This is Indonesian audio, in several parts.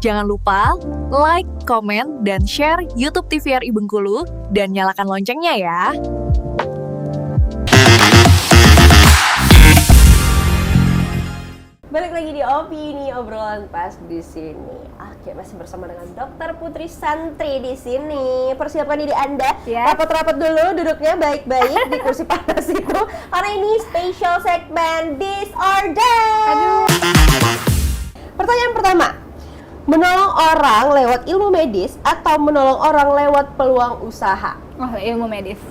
Jangan lupa like, komen, dan share YouTube TVRI Bengkulu dan nyalakan loncengnya ya. Balik lagi di Opini Obrolan Pas di sini. Oke, masih bersama dengan Dr. Putri Santri di sini. Persiapkan diri Anda, rapat-rapat dulu, duduknya baik-baik di kursi panas itu. Karena ini special segmen This or That. Aduh. Pertanyaan pertama, menolong orang lewat ilmu medis atau menolong orang lewat peluang usaha? Oh, ilmu medis.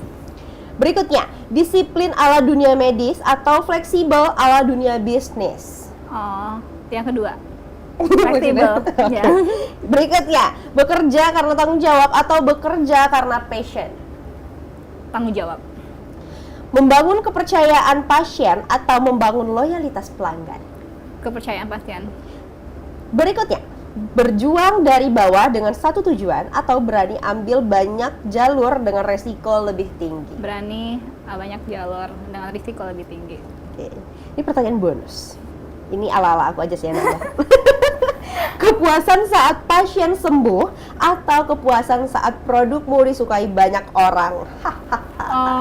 Berikutnya, disiplin ala dunia medis atau fleksibel ala dunia bisnis? Oh, yang kedua. Fleksibel. Ya. Berikutnya, bekerja karena tanggung jawab atau bekerja karena passion? Tanggung jawab. Membangun kepercayaan pasien atau membangun loyalitas pelanggan? Kepercayaan pasien. Berikutnya, berjuang dari bawah dengan satu tujuan atau berani ambil banyak jalur dengan resiko lebih tinggi? Berani banyak jalur dengan risiko lebih tinggi. Oke, ini pertanyaan bonus. Ini ala-ala aku aja sih yang nanya. Kepuasan saat pasien sembuh atau kepuasan saat produkmu disukai banyak orang?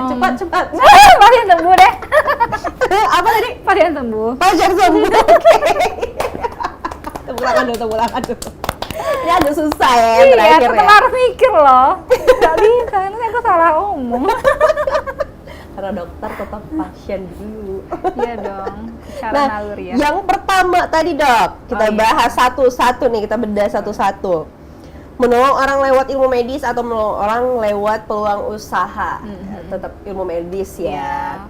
Cepat. Pasien sembuh deh. Apa tadi? Pasien sembuh. Pasien sembuh. Oke. Tepuk tangan dulu. Ini agak susah ya Iya, terakhir tetap ya. harus mikir loh. Gak bisa, nanti aku salah omong. Karena dokter tetap pasien dulu. Iya dong, secara Nah, naluri ya. yang pertama tadi dok, kita iya. bahas satu-satu nih, kita bedah satu-satu. Menolong orang lewat ilmu medis atau menolong orang lewat peluang usaha? Tetap ilmu medis ya.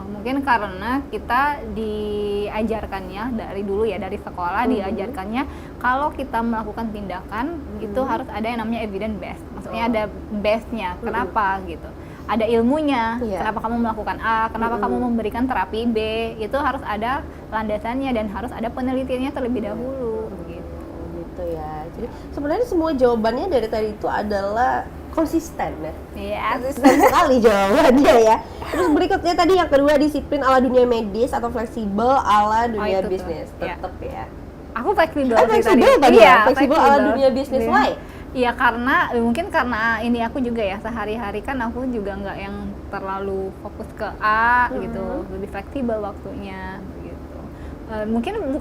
Mungkin karena kita diajarkannya dari dulu ya, dari sekolah diajarkannya kalau kita melakukan tindakan itu harus ada yang namanya evidence based. Maksudnya ada base-nya. Kenapa gitu? Ada ilmunya. Kenapa kamu melakukan A? Kenapa kamu memberikan terapi B? Itu harus ada landasannya dan harus ada penelitiannya terlebih dahulu Gitu ya. Jadi sebenarnya semua jawabannya dari tadi itu adalah konsisten ya. Konsisten sekali jawabannya ya. Terus berikutnya tadi yang kedua, disiplin ala dunia medis atau fleksibel ala dunia bisnis? Tetap ya. Aku fleksibel tadi. Iya, fleksibel ala dunia bisnis lain. Iya, karena mungkin karena ini aku juga ya sehari-hari kan aku juga nggak yang terlalu fokus ke A gitu, lebih fleksibel waktunya gitu. Mungkin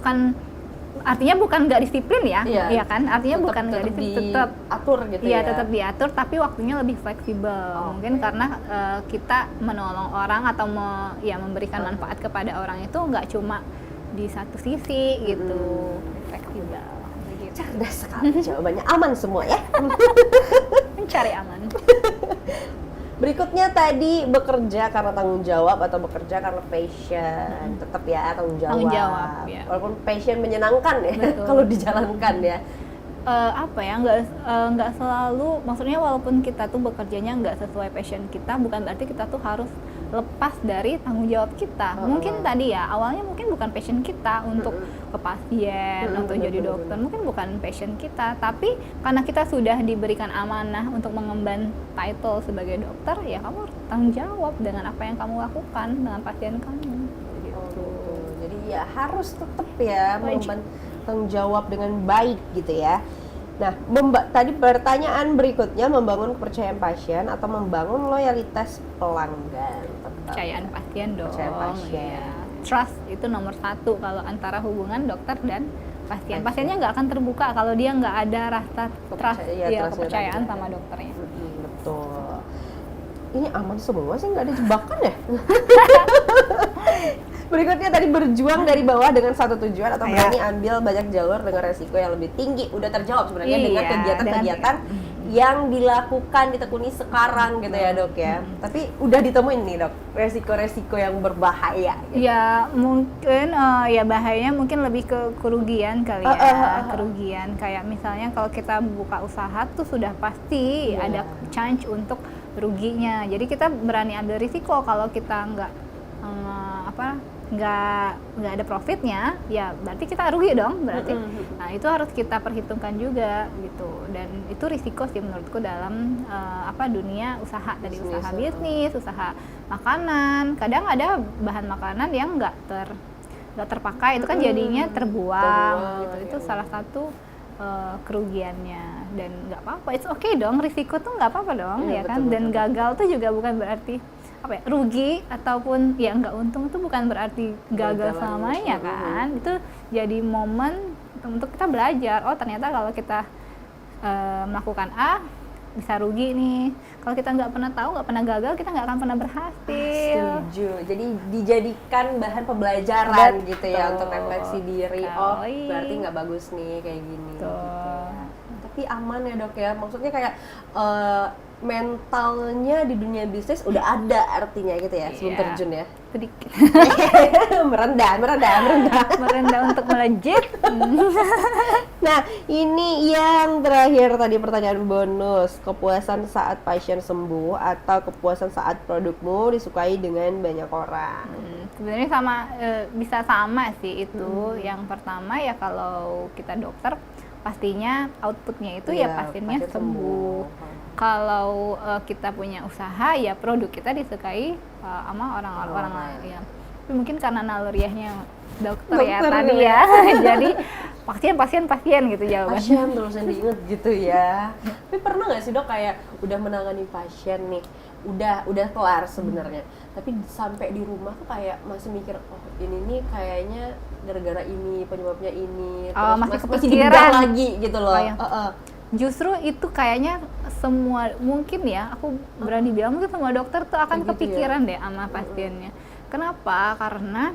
artinya bukan nggak disiplin ya, iya kan? Artinya tetap, bukan nggak disiplin, tetap atur gitu ya. Iya, tetap diatur, tapi waktunya lebih fleksibel. Mungkin karena kita menolong orang atau memberikan manfaat kepada orang itu nggak cuma di satu sisi gitu, fleksibel. Cerdas sekali jawabannya, aman semua ya. Mencari aman. Berikutnya tadi bekerja karena tanggung jawab atau bekerja karena passion? Tetap ya tanggung jawab ya. Walaupun passion menyenangkan ya kalau dijalankan ya. Nggak selalu, maksudnya walaupun kita tuh bekerjanya nggak sesuai passion kita, bukan berarti kita tuh harus lepas dari tanggung jawab kita. Mungkin tadi ya awalnya mungkin bukan passion kita untuk ke pasien, untuk jadi dokter, mungkin bukan passion kita, tapi karena kita sudah diberikan amanah untuk mengemban title sebagai dokter, ya kamu harus tanggung jawab dengan apa yang kamu lakukan dengan pasien kamu gitu. Jadi ya harus tetap ya mengemban tanggung jawab dengan baik gitu ya. Nah, tadi pertanyaan berikutnya, membangun kepercayaan pasien atau membangun loyalitas pelanggan? Kepercayaan pasien dong. Kepercayaan pasien. Ya. Trust itu nomor satu kalau antara hubungan dokter dan pasien. Pasiennya nggak akan terbuka kalau dia nggak ada rasa trust, kepercayaan sama dokternya. Betul. Ini aman semua sih, nggak ada jebakan ya? Berikutnya tadi berjuang dari bawah dengan satu tujuan atau berani ambil banyak jalur dengan resiko yang lebih tinggi. Udah terjawab sebenarnya dengan kegiatan-kegiatan yang dilakukan, ditekuni sekarang gitu ya dok ya. Tapi udah ditemuin nih dok, resiko-resiko yang berbahaya gitu. Ya mungkin bahayanya mungkin lebih ke kerugian kali ya. Kerugian kayak misalnya kalau kita buka usaha tuh sudah pasti ada chance untuk ruginya. Jadi kita berani ambil risiko. Kalau kita nggak ada profitnya, ya berarti kita rugi dong berarti. Nah itu harus kita perhitungkan juga gitu, dan itu risiko sih menurutku dalam dunia usaha, dari usaha bisnis, usaha makanan. Kadang ada bahan makanan yang nggak terpakai, itu kan jadinya terbuang gitu. Itu salah satu kerugiannya, dan nggak apa-apa, it's okay dong, risiko tuh nggak apa-apa dong, Iya, ya kan. betul, Dan betul. gagal tuh juga bukan berarti apa ya, rugi ataupun ya nggak untung itu bukan berarti gagal Gagal selamanya lagi. kan. Itu jadi momen untuk kita belajar, oh ternyata kalau kita melakukan A bisa rugi nih. Kalau kita nggak pernah tahu, nggak pernah gagal, kita nggak akan pernah berhasil. Setuju. Jadi dijadikan bahan pembelajaran Betul. gitu ya untuk refleksi diri. Oh, Sekali. berarti nggak bagus nih kayak gini. Betul. Gitu ya. Tapi aman ya dok ya. Maksudnya kayak mentalnya di dunia bisnis udah ada artinya gitu ya sebelum Iya. terjun ya. Sedikit merendah. merendah untuk melejit. Nah, ini yang terakhir tadi pertanyaan bonus. Kepuasan saat pasien sembuh atau kepuasan saat produkmu disukai dengan banyak orang? Sebenarnya sama, bisa sama sih itu. Yang pertama ya kalau kita dokter pastinya outputnya itu ya Iya, pasiennya pasien sembuh. Kalau kita punya usaha ya produk kita disukai sama orang-orang lain ya. Tapi mungkin karena naluriahnya dokter ya Dokter tadi ya. ya. Jadi pasien gitu jawabannya. Pasien terus yang diinget gitu ya. Tapi pernah nggak sih dok kayak udah menangani pasien nih, udah kelar sebenarnya, tapi sampai di rumah tuh kayak masih mikir, oh ini nih kayaknya gara-gara ini penyebabnya ini, Oh, terus masih dibedah kepikiran. lagi gitu loh. Oh, yang- Justru itu kayaknya semua, mungkin ya aku berani bilang mungkin semua dokter tuh akan Kayak gitu kepikiran deh sama pasiennya. Kenapa? Karena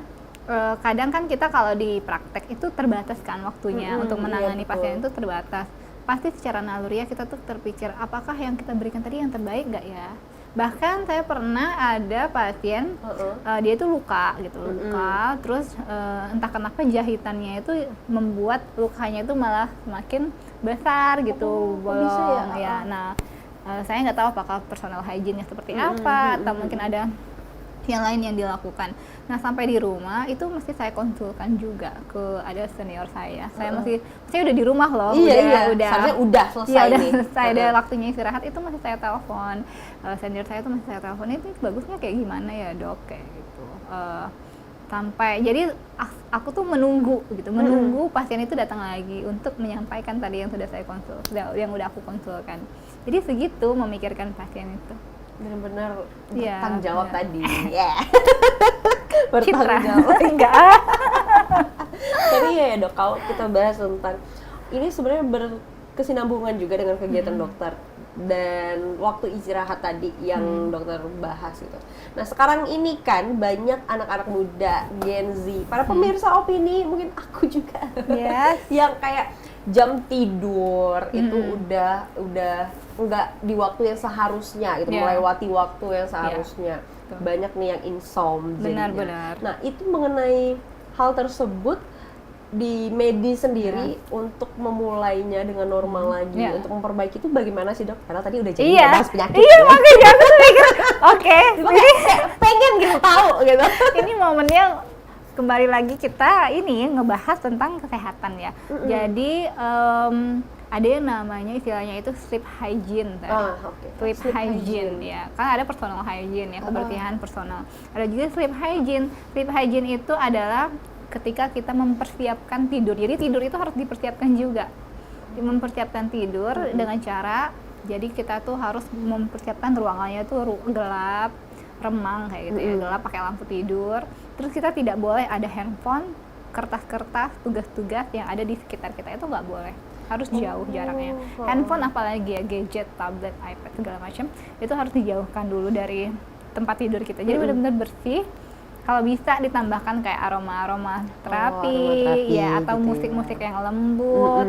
kadang kan kita kalau di praktek itu terbatas kan waktunya untuk menangani iya, pasien betul. itu terbatas. Pasti secara naluriah kita tuh terpikir apakah yang kita berikan tadi yang terbaik nggak ya? Bahkan saya pernah ada pasien dia itu luka gitu, luka, terus entah kenapa jahitannya itu membuat lukanya itu malah semakin besar gitu, kok bisa bolong ya? ya. Nah, saya nggak tahu apakah personal hygiene-nya seperti apa atau mungkin ada yang lain yang dilakukan. Nah, sampai di rumah itu mesti saya konsulkan juga ke ada senior saya. Saya udah di rumah loh, Iya, udah seharusnya udah selesai Iya, udah nih. selesai, ada waktunya istirahat, itu masih saya telepon. Senior saya itu masih saya telepon, ini bagusnya kayak gimana ya dok, kayak gitu. Sampai jadi aku tuh menunggu gitu, menunggu pasien itu datang lagi untuk menyampaikan tadi yang sudah saya yang udah aku konsulkan. Jadi segitu memikirkan pasien itu. Benar-benar Iya, bertanggung jawab benar. tadi. Ya. Citra. Bertanggung jawab. Enggak. Tapi ya dok, kalau kita bahas tentang ini sebenarnya berkesinambungan juga dengan kegiatan dokter dan waktu istirahat tadi yang dokter bahas gitu. Nah sekarang ini kan banyak anak-anak muda, Gen Z, para pemirsa opini, mungkin aku juga, Yes. yang kayak jam tidur itu udah nggak di waktu yang seharusnya gitu, Yeah. melewati waktu yang seharusnya. Betul. Banyak nih yang insomnia. Benar-benar. Nah itu mengenai hal tersebut di medis sendiri untuk memulainya dengan normal lagi, Yeah. untuk memperbaiki itu bagaimana sih dok? Karena tadi udah jadi Iya. bahas penyakit. Iya, ya. makanya aku tuh mikir, oke. Makanya kayak pengen gitu tahu gitu. Ini momennya kembali lagi kita ini ngebahas tentang kesehatan ya. Jadi ada yang namanya istilahnya itu sleep hygiene tadi. Oke. Sleep hygiene ya. Kan ada personal hygiene ya, kebersihan personal. Ada juga sleep hygiene. Sleep hygiene itu adalah ketika kita mempersiapkan tidur. Jadi tidur itu harus dipersiapkan juga. Mempersiapkan tidur dengan cara, jadi kita tuh harus mempersiapkan ruangannya tuh gelap, remang kayak gitu ya, gelap pakai lampu tidur. Terus kita tidak boleh ada handphone, kertas-kertas, tugas-tugas yang ada di sekitar kita, itu nggak boleh. Harus jauh jaraknya. Handphone apalagi ya, gadget, tablet, iPad segala macam, itu harus dijauhkan dulu dari tempat tidur kita. Jadi benar-benar bersih. Kalau bisa ditambahkan kayak aroma-aroma terapi, aromaterapi ya, atau gitu ya. musik-musik yang lembut.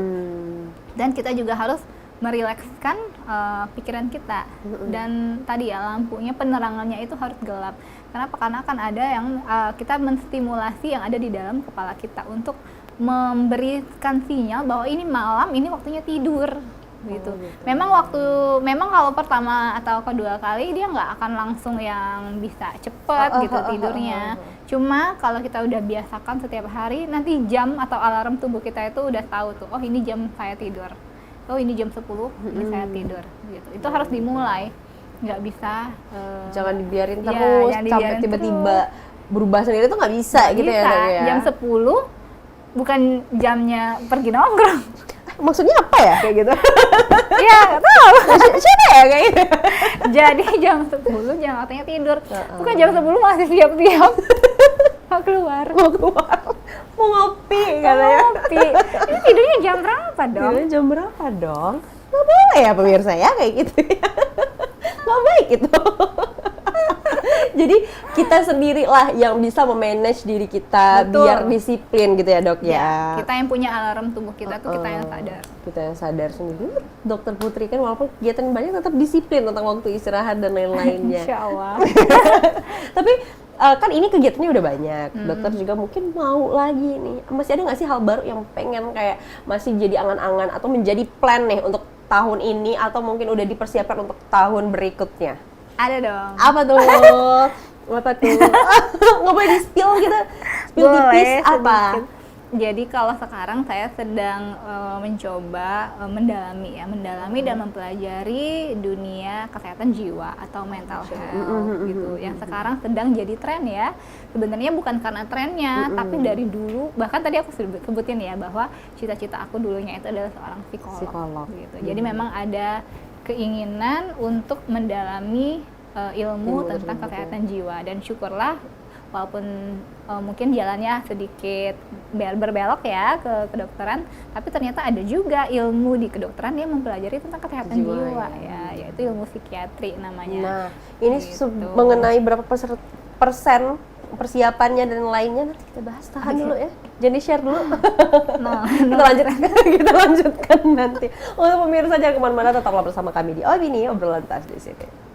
Dan kita juga harus merilekskan pikiran kita. Dan tadi ya, lampunya, penerangannya itu harus gelap. Kenapa? Karena akan ada yang kita menstimulasi yang ada di dalam kepala kita untuk memberikan sinyal bahwa ini malam, ini waktunya tidur gitu. Memang kalau pertama atau kedua kali dia nggak akan langsung yang bisa cepet gitu tidurnya. Cuma kalau kita udah biasakan setiap hari, nanti jam atau alarm tubuh kita itu udah tahu tuh, oh ini jam saya tidur, oh ini jam 10 ini saya tidur gitu. Itu harus dimulai, nggak bisa Jangan dibiarin Iya, terus jangan sampai dibiarin tiba-tiba berubah sendiri tuh nggak bisa gitu ya bisa. dok ya. Jam 10 bukan jamnya pergi nongkrong. Maksudnya apa ya kayak gitu? Ya nggak tahu. Siapa ya kayak gitu? Jadi jam 10 jam waktunya tidur. Bukan jam 10 masih siap-siap mau keluar. Mau keluar, mau ngopi Mau katanya. ngopi. Ini tidurnya jam berapa dong? Tidurnya jam berapa dong? Nggak boleh ya pemirsa ya kayak gitu ya. Nggak baik itu. Jadi kita sendirilah yang bisa memanage diri kita Betul. biar disiplin gitu ya dok ya. Kita yang punya alarm tubuh kita tuh kita yang sadar. Kita yang sadar sendiri. Dokter Putri kan walaupun kegiatan banyak tetap disiplin tentang waktu istirahat dan lain-lainnya. Insya Allah. Tapi kan ini kegiatannya udah banyak. Dokter juga mungkin mau lagi nih. Masih ada nggak sih hal baru yang pengen kayak masih jadi angan-angan atau menjadi plan nih untuk tahun ini atau mungkin udah dipersiapkan untuk tahun berikutnya? Ada dong. Apa tuh? Apa tuh? Nggak boleh di-spill gitu? Spill Boleh, tipis apa? sedikit. Jadi kalau sekarang saya sedang mencoba mendalami dan mempelajari dunia kesehatan jiwa atau mental health gitu. Yang sekarang sedang jadi tren ya. Sebenarnya bukan karena trennya, tapi dari dulu bahkan tadi aku sebutin ya bahwa cita-cita aku dulunya itu adalah seorang psikolog. Gitu. Jadi memang ada keinginan untuk mendalami ilmu tentang kesehatan jiwa dan syukurlah walaupun mungkin jalannya sedikit berbelok ya ke kedokteran, tapi ternyata ada juga ilmu di kedokteran yang mempelajari tentang kesehatan jiwa ya, yaitu ilmu psikiatri namanya. Nah, ini Gitu. mengenai berapa persen persiapannya dan lainnya nanti kita bahas. Tahan dulu ya. Jadi share dulu. Kita lanjutkan nanti. Untuk pemirsa jangan kemana-mana, tetaplah bersama kami di Opini Obrolan Tas di sini.